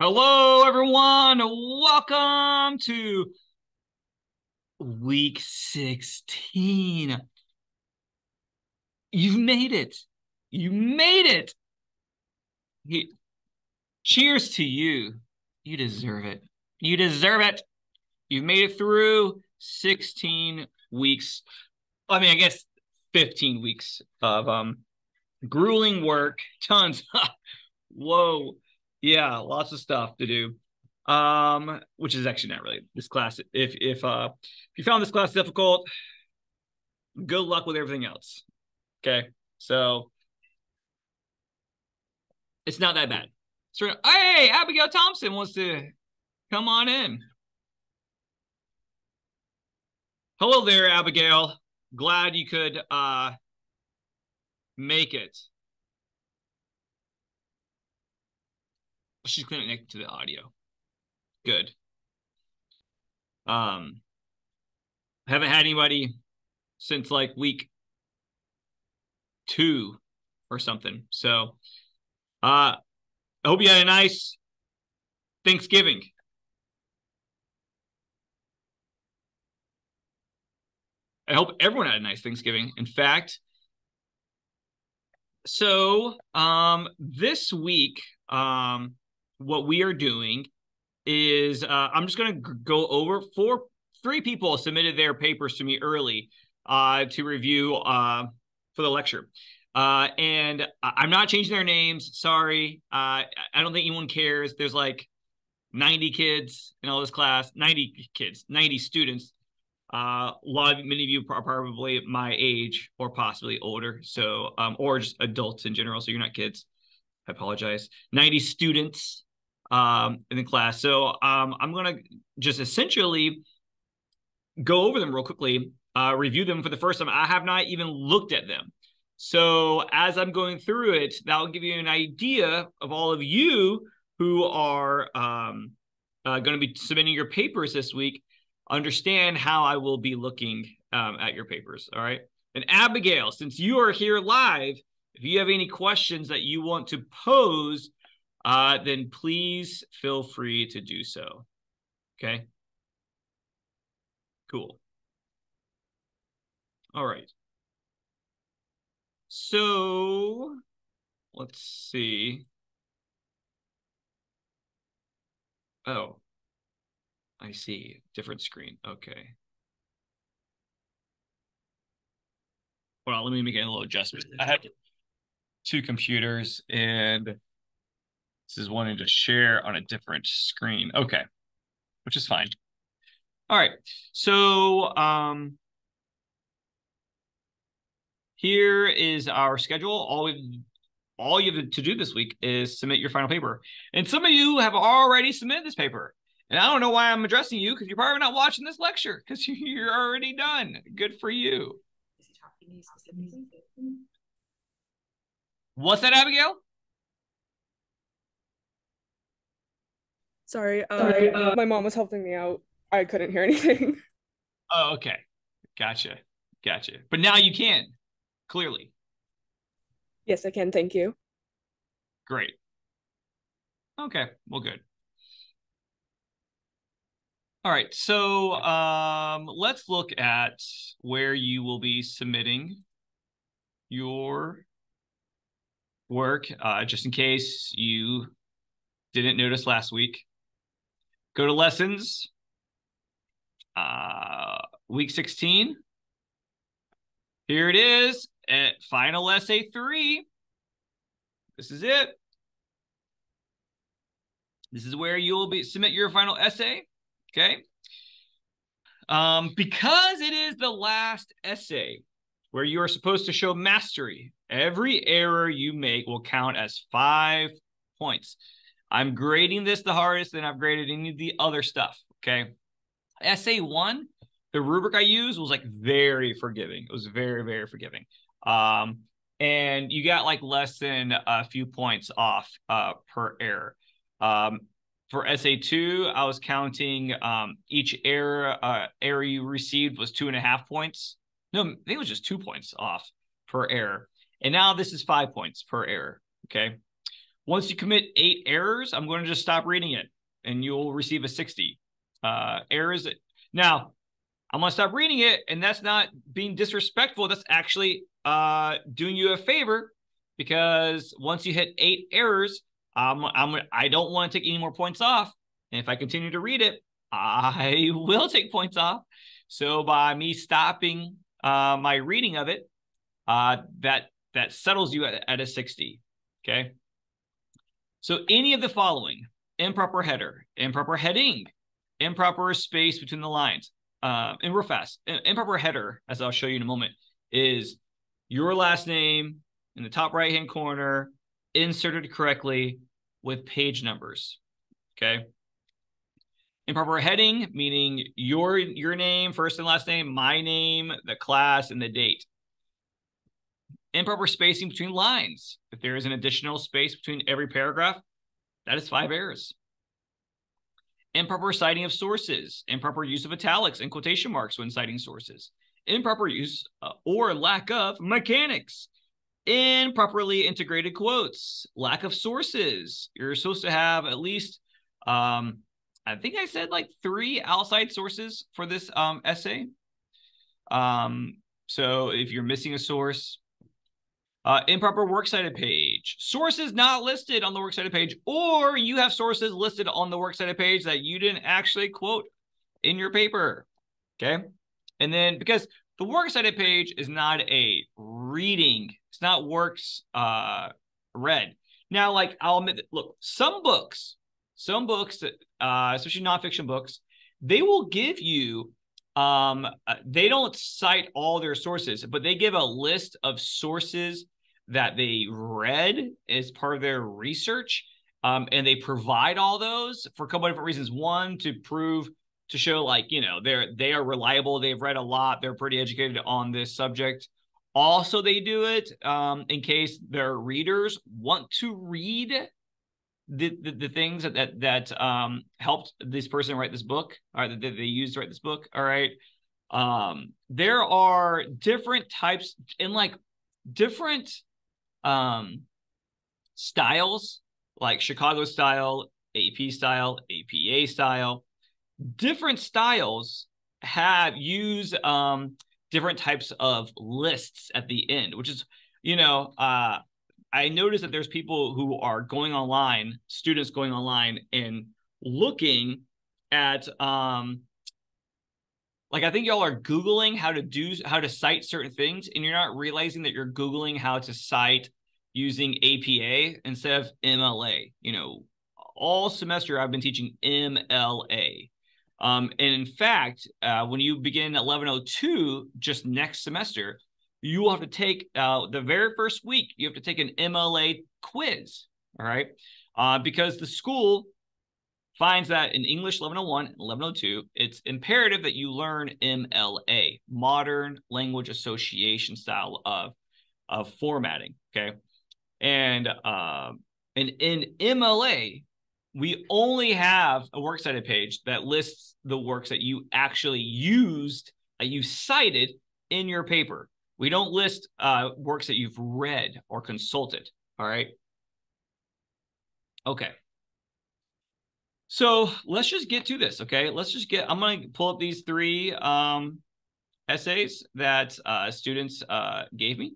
Hello, everyone. Welcome to week 16. You've made it. You made it. Cheers to you. You deserve it. You deserve it. You've made it through 16 weeks. I guess 15 weeks of grueling work. Tons. Whoa. Yeah, lots of stuff to do. Which is actually not really this class. If you found this class difficult, good luck with everything else. Okay. So it's not that bad. So, hey, Abigail Thompson wants to come on in. Hello there, Abigail. Glad you could make it. She's connected to the audio. Good. Haven't had anybody since like week 2 or something. So I hope you had a nice Thanksgiving. I hope everyone had a nice Thanksgiving. In fact, so this week, what we are doing is I'm just going to go over three people submitted their papers to me early to review for the lecture. And I'm not changing their names. Sorry. I don't think anyone cares. There's like 90 kids in all this class, 90 kids, 90 students. Many of you are probably my age or possibly older. So, or just adults in general. So you're not kids. I apologize. 90 students in the class. So I'm going to just essentially go over them real quickly, review them for the first time. I have not even looked at them. So as I'm going through it, that will give you an idea of all of you who are going to be submitting your papers this week, understand how I will be looking at your papers. All right. And Abigail, since you are here live, if you have any questions that you want to pose, then please feel free to do so. Okay. Cool. All right. So let's see. Oh, I see. Different screen. Okay. Well, let me make a little adjustment. I have two computers and this is wanting to share on a different screen. Okay. Which is fine. All right. So here is our schedule. All you have to do this week is submit your final paper. And some of you have already submitted this paper. And I don't know why I'm addressing you because you're probably not watching this lecture because you're already done. Good for you. What's that, Abigail? Sorry, my mom was helping me out. I couldn't hear anything. Oh, okay. Gotcha. Gotcha. But now you can, clearly. Yes, I can. Thank you. Great. Okay. Well, good. All right. So let's look at where you will be submitting your work, just in case you didn't notice last week. Go to lessons, week 16. Here it is at final essay 3. This is it. This is where you will submit your final essay. Okay. Because it is the last essay where you are supposed to show mastery, every error you make will count as 5 points. I'm grading this the hardest than I've graded any of the other stuff. Okay. Essay 1, the rubric I used was like very forgiving. It was very, very forgiving. And you got like less than a few points off per error. For essay 2, I was counting each error you received was 2.5 points. No, I think it was just 2 points off per error. And now this is 5 points per error. Okay. Once you commit 8 errors, I'm going to just stop reading it and you'll receive a 60. Errors. Now, I'm going to stop reading it, and that's not being disrespectful. That's actually doing you a favor, because once you hit 8 errors, I don't want to take any more points off. And if I continue to read it, I will take points off. So by me stopping my reading of it, that settles you at a 60. Okay. So any of the following: improper header, improper heading, improper space between the lines. And real fast, improper header, as I'll show you in a moment, is your last name in the top right-hand corner, inserted correctly with page numbers. Okay. Improper heading, meaning your name, first and last name, my name, the class, and the date. Improper spacing between lines. If there is an additional space between every paragraph, that is 5 errors. Improper citing of sources, improper use of italics and quotation marks when citing sources, improper use or lack of mechanics, improperly integrated quotes, lack of sources. You're supposed to have at least, I think I said like 3 outside sources for this essay. So if you're missing a source, improper works cited page, sources not listed on the works cited page, or you have sources listed on the works cited page that you didn't actually quote in your paper. Okay. And then, because the works cited page is not a reading, it's not works read. Now, like, I'll admit that, look, some books, especially nonfiction books, they will give you they don't cite all their sources, but they give a list of sources that they read as part of their research. And they provide all those for a couple of different reasons. One, to show, like, you know, they are reliable. They've read a lot. They're pretty educated on this subject. Also, they do it in case their readers want to read the things that helped this person write this book, or that they used to write this book. All right. There are different types and like different styles, like Chicago style, AP style, APA style. Different styles use different types of lists at the end, which is, you know, I noticed that there's people who are going online, students going online and looking at like, I think y'all are Googling how to cite certain things, and you're not realizing that you're Googling how to cite using APA instead of MLA. You know, all semester I've been teaching MLA. And in fact, when you begin at 1102, just next semester, you will have to take the very first week, you have to take an MLA quiz. All right. Because the school finds that in English 1101 and 1102, it's imperative that you learn MLA, Modern Language Association style of formatting. Okay. And in MLA, we only have a works cited page that lists the works that you actually used, that you cited in your paper. We don't list works that you've read or consulted. All right. Okay. So let's just get to this. Okay. I'm going to pull up these 3 essays that students gave me.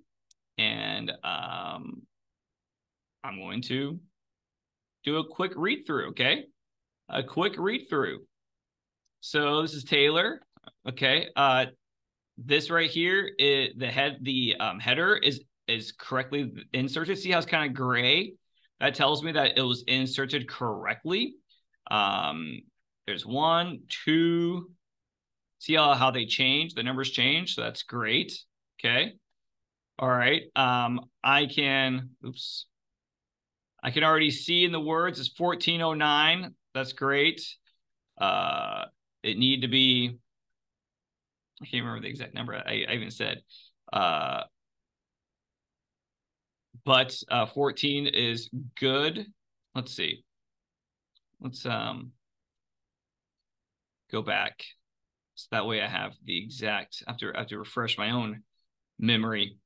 And I'm going to do a quick read through. Okay. A quick read through. So this is Taylor. Okay. This right here is the header is correctly inserted. See how it's kind of gray? That tells me that it was inserted correctly. There's 1, 2. See how they change? The numbers change. So that's great. Okay. All right. I can already see in the words it's 1409. That's great. It need to be, I can't remember the exact number I even said. But 14 is good. Let's see. Let's go back. So that way I have the exact, I have to refresh my own memory.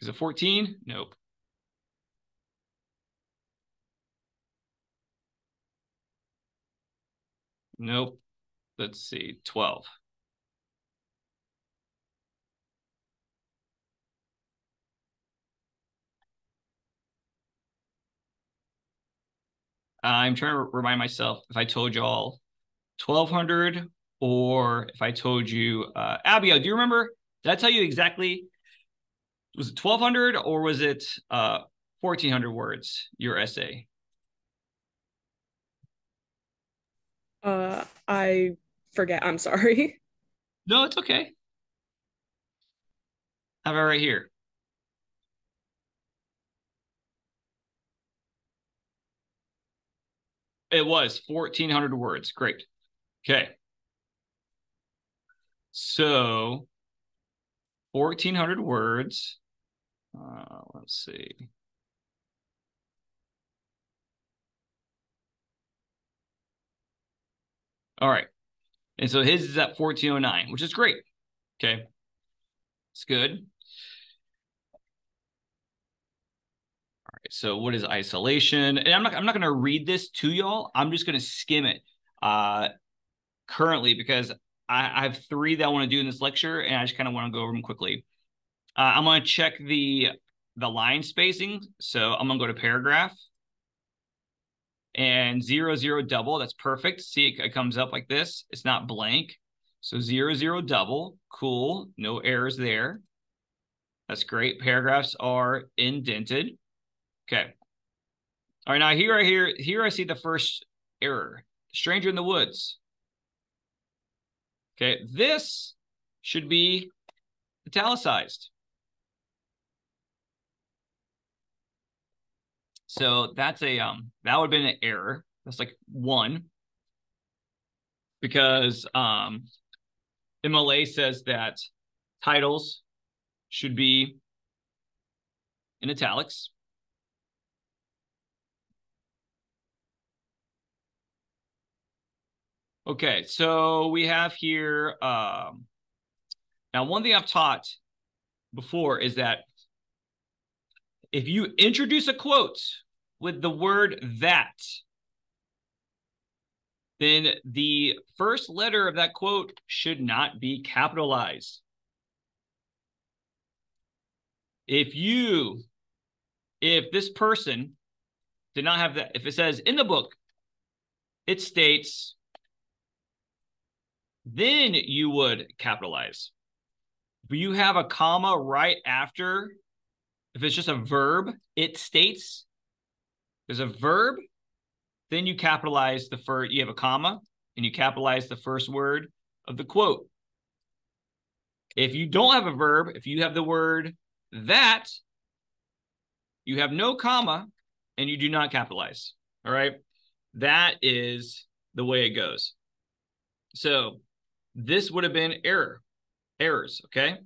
Is it 14? Nope. Nope. Let's see. 12. I'm trying to remind myself if I told y'all 1200 or if I told you, Abigail, do you remember? Did I tell you exactly? Was it 1200 or was it 1400 words, your essay? I forget. I'm sorry. No, it's okay. I have it right here. It was 1400 words. Great. Okay. So 1400 words. Let's see. All right. And so his is at 1409, which is great. Okay. It's good. All right. So what is isolation? And I'm not going to read this to y'all. I'm just going to skim it currently because I have three that I want to do in this lecture, and I just kind of want to go over them quickly. I'm going to check the line spacing. So I'm going to go to paragraph and 0, 0, double. That's perfect. See, it comes up like this. It's not blank. So 0, 0, double. Cool. No errors there. That's great. Paragraphs are indented. Okay. All right. Now here I see the first error. Stranger in the woods. Okay. This should be italicized. So that's that would have been an error. That's like 1 because MLA says that titles should be in italics. Okay, so we have here now one thing I've taught before is that if you introduce a quote with the word that, then the first letter of that quote should not be capitalized. If this person did not have that, if it says in the book, it states, then you would capitalize. If you have a comma right after, if it's just a verb, it states, there's a verb, then you capitalize the first, you have a comma, and you capitalize the first word of the quote. If you don't have a verb, if you have the word that, you have no comma, and you do not capitalize. All right? That is the way it goes. So this would have been errors, okay?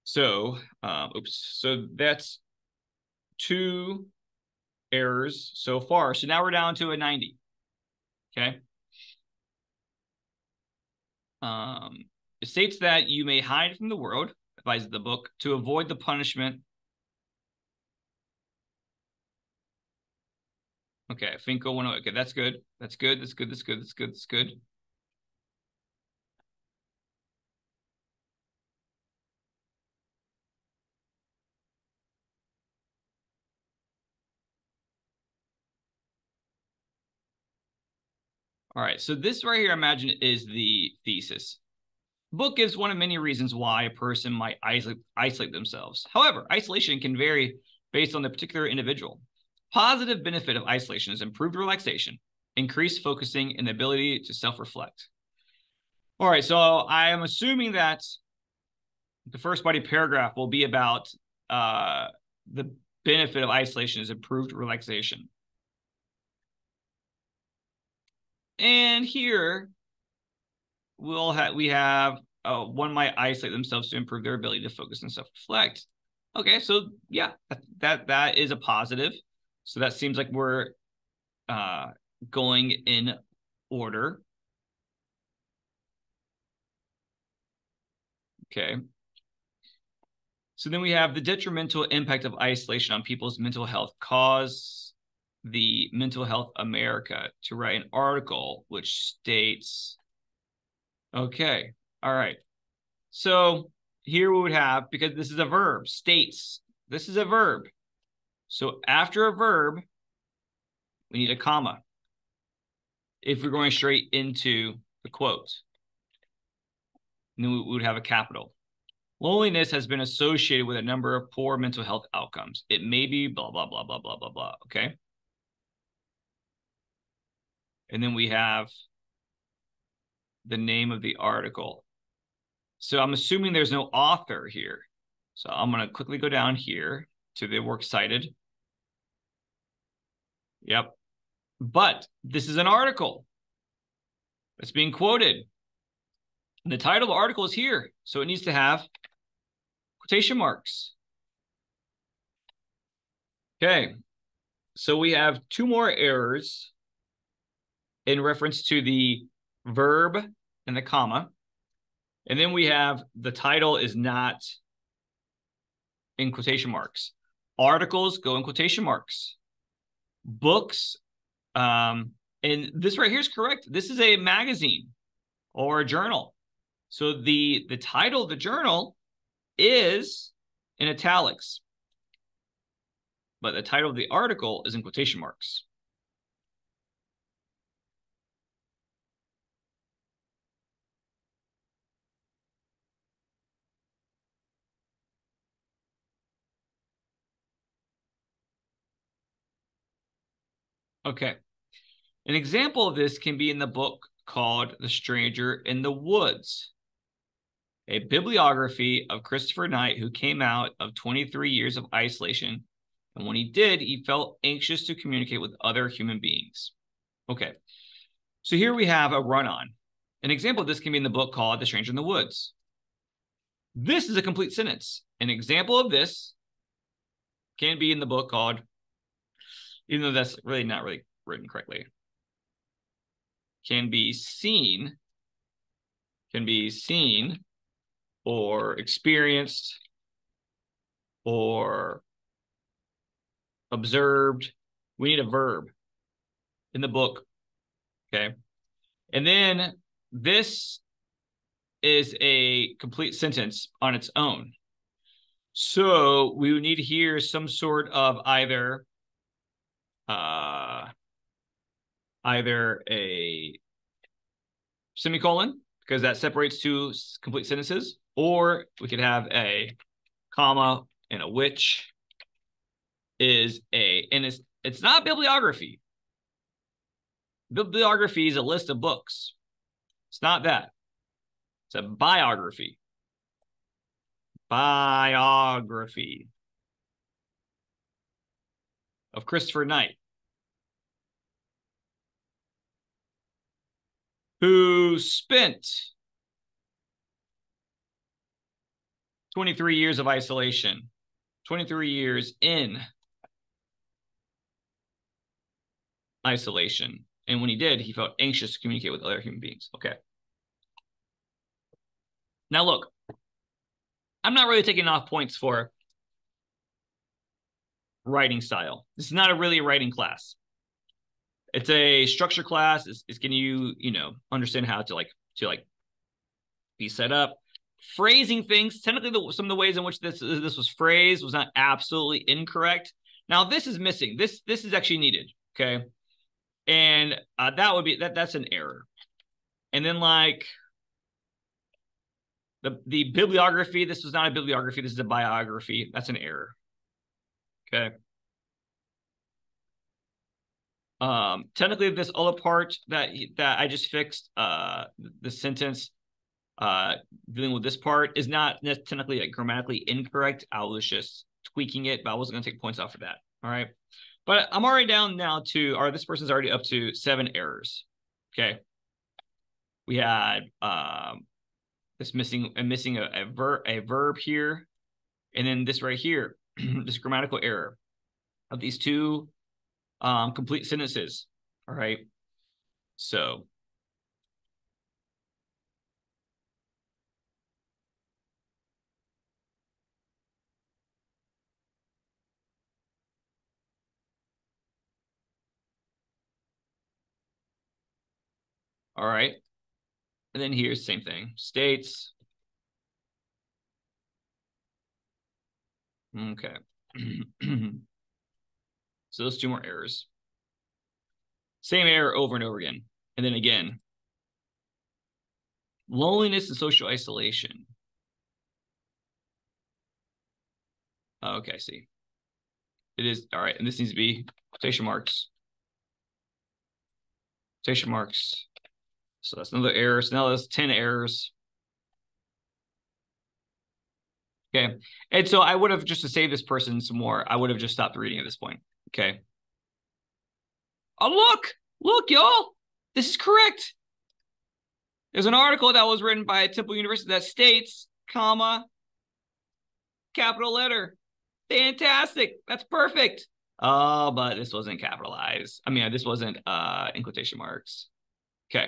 So, so that's 2 errors so far. So now we're down to a 90, okay? It states that you may hide from the world, advises the book, to avoid the punishment. Okay, Finko 108. Okay, that's good. That's good. That's good. That's good. That's good. That's good. All right, so this right here, I imagine, is the thesis. The book gives one of many reasons why a person might isolate themselves. However, isolation can vary based on the particular individual. Positive benefit of isolation is improved relaxation, increased focusing, and the ability to self-reflect. All right, so I am assuming that the first body paragraph will be about the benefit of isolation is improved relaxation. And here we have one might isolate themselves to improve their ability to focus and self-reflect. Okay, so yeah, that is a positive. So that seems like we're going in order. Okay. So then we have the detrimental impact of isolation on people's mental health cause the Mental Health America to write an article which states, okay, all right. So here we would have, because this is a verb, states, this is a verb. So after a verb, we need a comma if we're going straight into the quote. And then we would have a capital. Loneliness has been associated with a number of poor mental health outcomes. It may be blah, blah, blah, blah, blah, blah, blah. Okay. And then we have the name of the article. So I'm assuming there's no author here. So I'm going to quickly go down here to the works cited. Yep. But this is an article that's being quoted. And the title of the article is here. So it needs to have quotation marks. Okay. So we have two more errors in reference to the verb and the comma. And then we have the title is not in quotation marks. Articles go in quotation marks. Books, and this right here is correct. This is a magazine or a journal. So the title of the journal is in italics, but the title of the article is in quotation marks. Okay. An example of this can be in the book called The Stranger in the Woods, a bibliography of Christopher Knight, who came out of 23 years of isolation. And when he did, he felt anxious to communicate with other human beings. Okay. So here we have a run-on. An example of this can be in the book called The Stranger in the Woods. This is a complete sentence. An example of this can be in the book called, even though that's really not really written correctly, can be seen or experienced or observed. We need a verb in the book. Okay. And then this is a complete sentence on its own. So we would need here some sort of either a semicolon, because that separates two complete sentences, or we could have a comma and a which is a, and it's not bibliography. Bibliography is a list of books. It's not that. It's a biography. Biography of Christopher Knight, who spent 23 years of isolation, 23 years in isolation. And when he did, he felt anxious to communicate with other human beings. Okay. Now, look, I'm not really taking off points for writing style. This is not a really writing class. It's a structure class. It's getting you, understand how to be set up. Phrasing things. Technically, some of the ways in which this was phrased was not absolutely incorrect. Now, this is missing. This is actually needed. Okay. And that would be that's an error. And then the bibliography, this was not a bibliography, this is a biography. That's an error. Okay. Technically, this other part that I just fixed, the sentence dealing with this part is not technically grammatically incorrect. I was just tweaking it, but I wasn't going to take points off for that. All right. But I'm already down now to, this person's already up to 7 errors. Okay. We had this missing a verb here, and then this right here, this grammatical error of these two complete sentences. All right. So All right. And then here's the same thing. States. Okay. So those two more errors. Same error over and over again. And then again. Loneliness and social isolation. Okay, see. It is. All right. And this needs to be quotation marks. Quotation marks. So that's another error. So now that's 10 errors. Okay. And so I would have, just to save this person some more, I would have just stopped reading at this point. Okay. Oh, look, y'all. This is correct. There's an article that was written by Temple University that states, comma, capital letter. Fantastic. That's perfect. Oh, but this wasn't capitalized. I mean, this wasn't in quotation marks. Okay.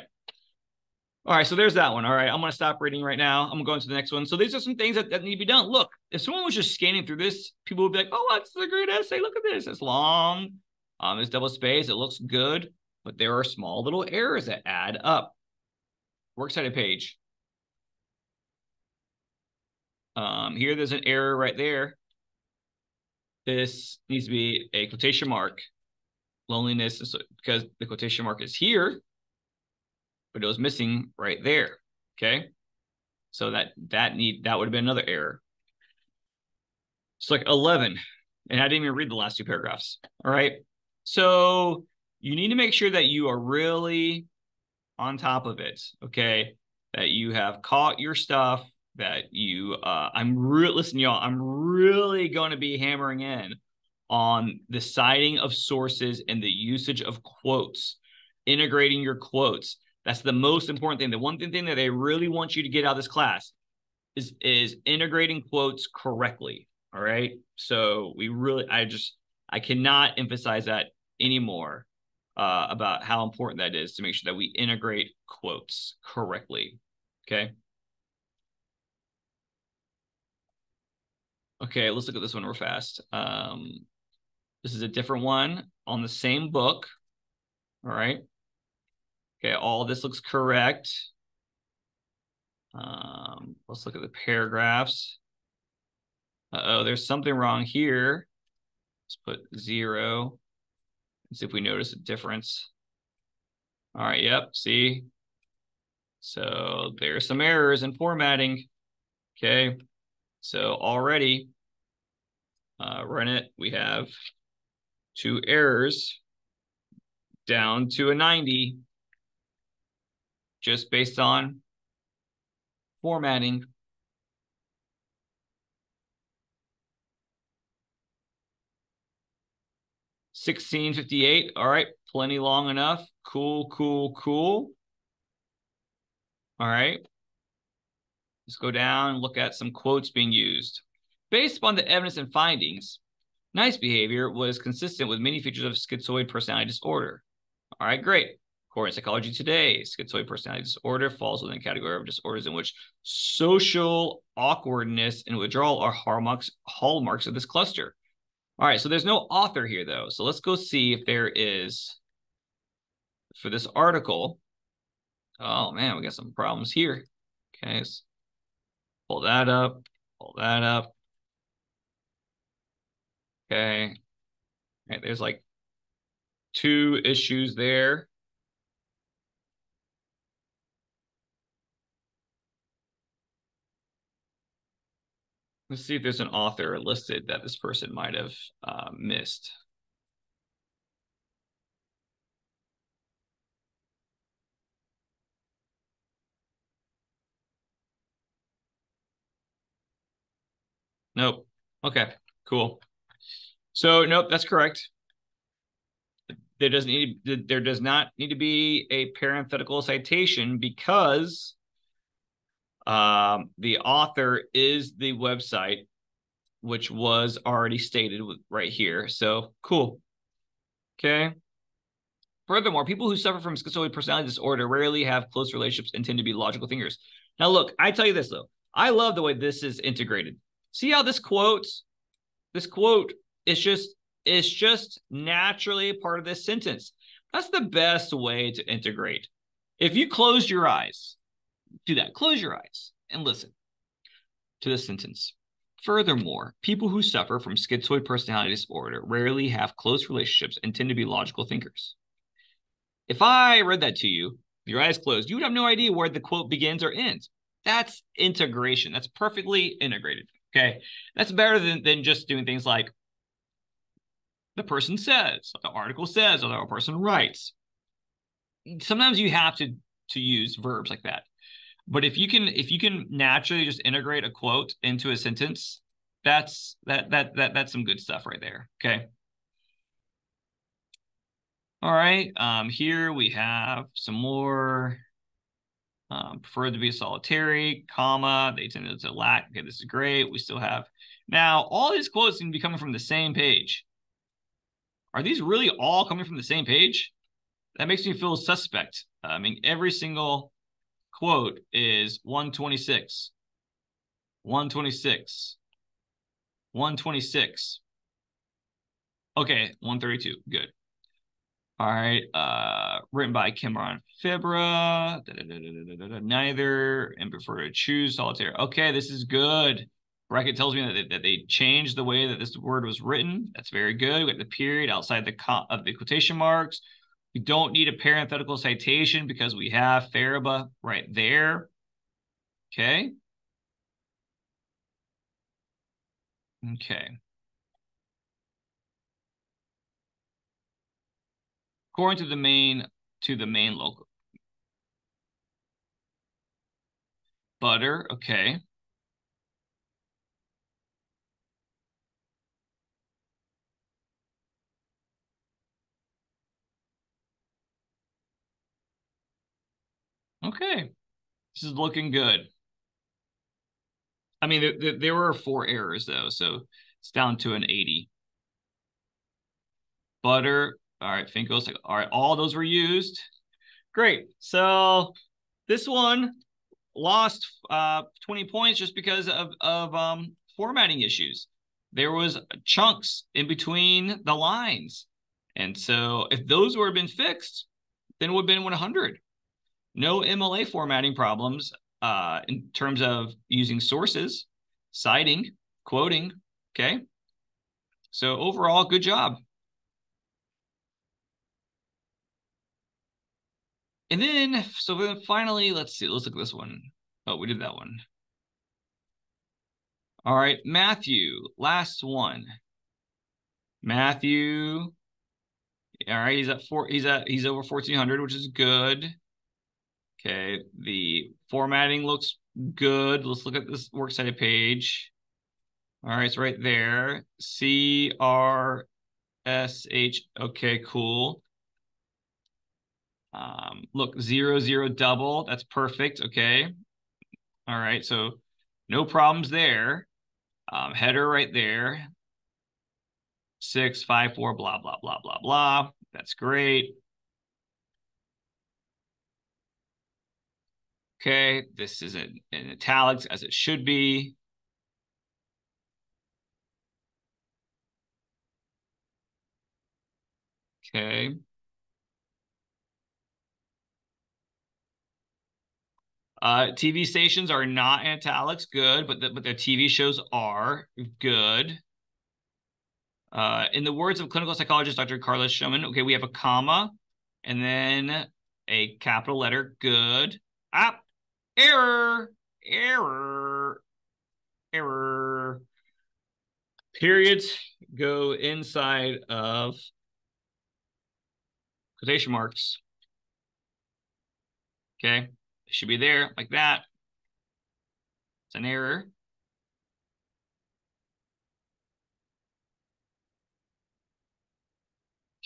All right, so there's that one. All right, I'm going to stop reading right now. I'm going to go into the next one. So these are some things that need to be done. Look, if someone was just scanning through this, people would be like, oh, that's a great essay. Look at this. It's long. It's double spaced. It looks good. But there are small little errors that add up. Works cited page. Here, there's an error right there. This needs to be a quotation mark. Loneliness, because the quotation mark is here, but it was missing right there. Okay, so that would have been another error. It's like 11, and I didn't even read the last two paragraphs. All right, so you need to make sure that you are really on top of it. Okay, that you have caught your stuff. That you, listen, y'all. I'm really going to be hammering in on the citing of sources and the usage of quotes, integrating your quotes. That's the most important thing. The one thing that they really want you to get out of this class is integrating quotes correctly. All right. So I cannot emphasize that anymore about how important that is to make sure that we integrate quotes correctly. Okay. Okay, let's look at this one real fast. This is a different one on the same book. All right. Okay, all this looks correct. Let's look at the paragraphs. Uh-oh, there's something wrong here. Let's put 0. Let's see if we notice a difference. All right, yep, see? So there's some errors in formatting. Okay, so already, run it. We have 2 errors down to a 90 just based on formatting. $16.58. All right, plenty long enough. Cool. All right. Let's go down and look at some quotes being used. Based upon the evidence and findings, nice behavior was consistent with many features of schizoid personality disorder. All right, great. According to Psychology Today, schizoid personality disorder falls within a category of disorders in which social awkwardness and withdrawal are hallmarks of this cluster. All right, so there's no author here, though. So let's go see if there is, for this article. Oh, man, we got some problems here. Okay, let's pull that up, Okay. All right, there's like 2 issues there. Let's see if there's an author listed that this person might have missed. Nope. Okay, cool. So nope, that's correct. There does not need to be a parenthetical citation because the author is the website, which was already stated right here. So cool. Okay. Furthermore, people who suffer from schizoid personality disorder rarely have close relationships and tend to be logical thinkers. Now, look, I tell you this, though. I love the way this is integrated. See how this quote is just naturally part of this sentence. That's the best way to integrate. If you closed your eyes, do that. Close your eyes and listen to this sentence. Furthermore, people who suffer from schizoid personality disorder rarely have close relationships and tend to be logical thinkers. If I read that to you, your eyes closed, you would have no idea where the quote begins or ends. That's integration. That's perfectly integrated. Okay. That's better than just doing things like the person says, the article says, or the person writes. Sometimes you have to use verbs like that. But if you can naturally just integrate a quote into a sentence, that's some good stuff right there. Okay. All right. Here we have some more. Preferred to be solitary, comma. They tend to lack. Okay, this is great. We still have now all these quotes seem to be coming from the same page. Are these really all coming from the same page? That makes me feel suspect. I mean, every single quote is 126, 126, 126. Okay, 132. Good. All right. Written by Cameron Fibra. Neither and prefer to choose solitaire. Okay, this is good. Bracket tells me that they changed the way that this word was written. That's very good. We got the period outside of the quotation marks. We don't need a parenthetical citation because we have Fariba right there. Okay. Okay. According to the main local. Butter. Okay. Okay. This is looking good. I mean, there were 4 errors though, so it's down to an 80. Butter. All right, Finkel's. All right, all those were used. Great. So this one lost 20 points just because of formatting issues. There was chunks in between the lines. And so if those would have been fixed, then it would have been 100. No MLA formatting problems in terms of using sources, citing, quoting. Okay. So overall, good job. And then, so then finally, let's see. Let's look at this one. Oh, we did that one. All right, Matthew, last one. Matthew. All right, he's over 1400, which is good. Okay, the formatting looks good. Let's look at this works cited page. All right, it's right there. CRSH. Okay, cool. Look, 00 double. That's perfect. Okay. All right, so no problems there. Header right there. 654, blah, blah, blah, blah, blah. That's great. Okay, this is in italics as it should be. Okay. TV stations are not in italics, good, but the TV shows are good. In the words of clinical psychologist Dr. Carlos Schumann, okay, we have a comma and then a capital letter, good. Ah, error, error, error. Periods go inside of quotation marks. Okay, it should be there like that. It's an error.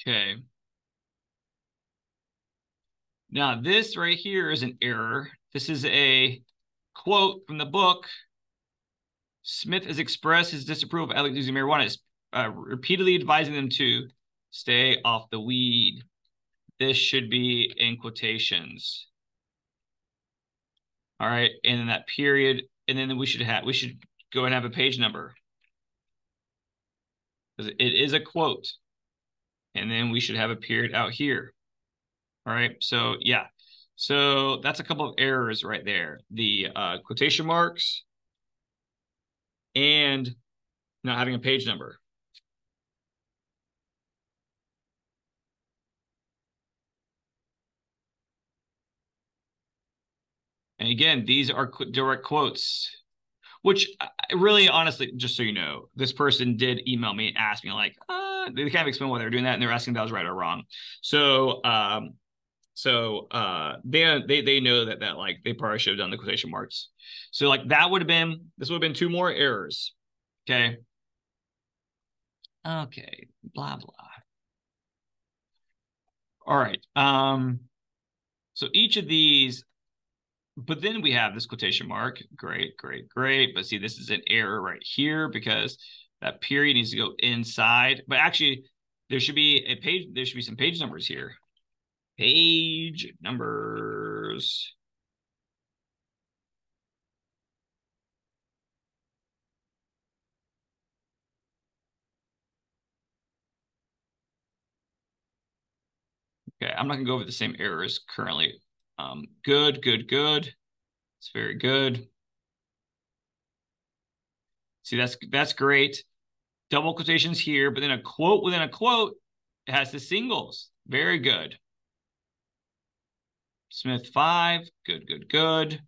Okay. Now this right here is an error. This is a quote from the book. Smith has expressed his disapproval of adults using marijuana, repeatedly advising them to stay off the weed. This should be in quotations. All right, and then that period, and then we should go and have a page number. Because it is a quote. And then we should have a period out here. All right, so yeah. So that's a couple of errors right there. The quotation marks and not having a page number. And again, these are direct quotes, which really, honestly, just so you know, this person did email me and ask me, like, they kind of explain why they're doing that, and they're asking if that was right or wrong. So, they know that like they probably should have done the quotation marks. So like that would have been this would have been two more errors. Okay. Okay. Blah blah. All right. So each of these, but then we have this quotation mark. Great, great, great. But see, this is an error right here because that period needs to go inside. But actually, there should be a page, there should be some page numbers here. Page numbers. Okay, I'm not gonna go over the same errors currently. Good, good, good. It's very good. See, that's great. Double quotations here, but then a quote within a quote has the singles. Very good. Smith 5. Good, good, good.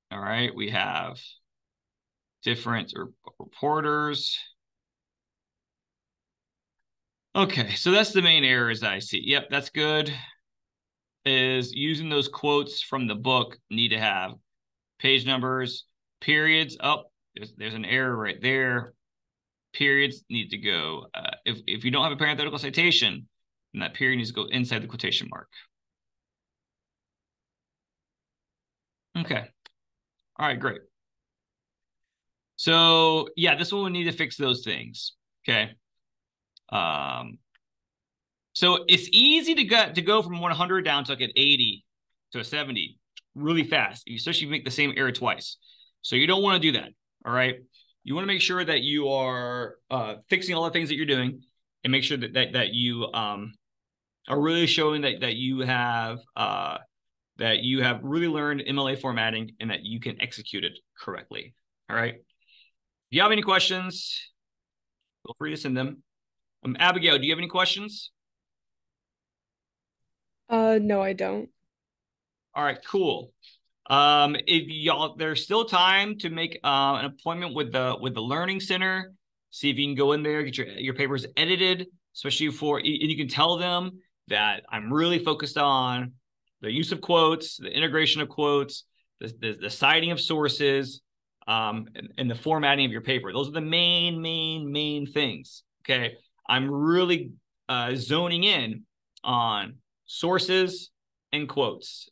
All right, we have different reporters. Okay, so that's the main errors I see. Yep, that's good. Is using those quotes from the book need to have page numbers, periods. Oh, there's an error right there. Periods need to go. If you don't have a parenthetical citation, then that period needs to go inside the quotation mark. Okay. All right, great. So yeah, this one we need to fix those things. Okay. So it's easy to go from 100 down to like an 80 to a 70 really fast, especially if you make the same error twice. So you don't want to do that. All right. You want to make sure that you are fixing all the things that you're doing and make sure that you are really showing that you have really learned MLA formatting and that you can execute it correctly. All right. If you have any questions, feel free to send them. Abigail, do you have any questions? No, I don't. All right, cool. If y'all, there's still time to make an appointment with the Learning Center. See if you can go in there, get your papers edited, especially and you can tell them that I'm really focused on the use of quotes, the integration of quotes, the citing of sources, and the formatting of your paper. Those are the main things. Okay, I'm really zoning in on sources and quotes,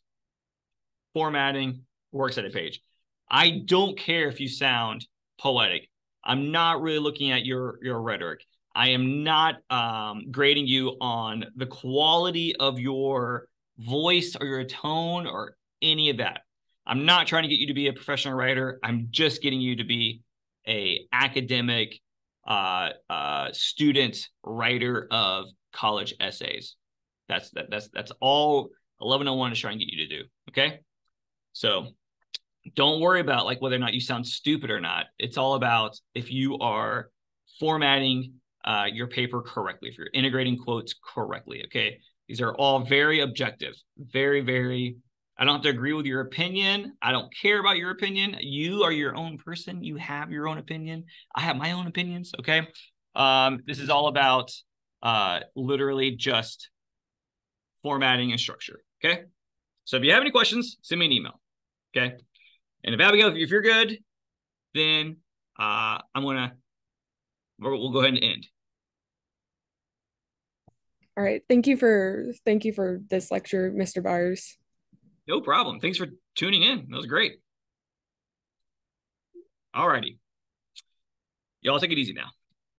formatting, works cited page. I don't care if you sound poetic. I'm not really looking at your rhetoric. I am not grading you on the quality of your voice or your tone or any of that. I'm not trying to get you to be a professional writer. I'm just getting you to be a academic student writer of college essays. That's all 1101 is trying to get you to do. Okay. So don't worry about like whether or not you sound stupid or not. It's all about if you are formatting your paper correctly, if you're integrating quotes correctly. Okay. These are all very objective, very. I don't have to agree with your opinion. I don't care about your opinion. You are your own person. You have your own opinion. I have my own opinions. Okay. This is all about literally just formatting and structure. Okay. So if you have any questions, send me an email. Okay. And if Abigail, if you're good, then we'll go ahead and end. All right. Thank you for this lecture, Mr. Byers. No problem. Thanks for tuning in. That was great. All righty. Y'all take it easy now.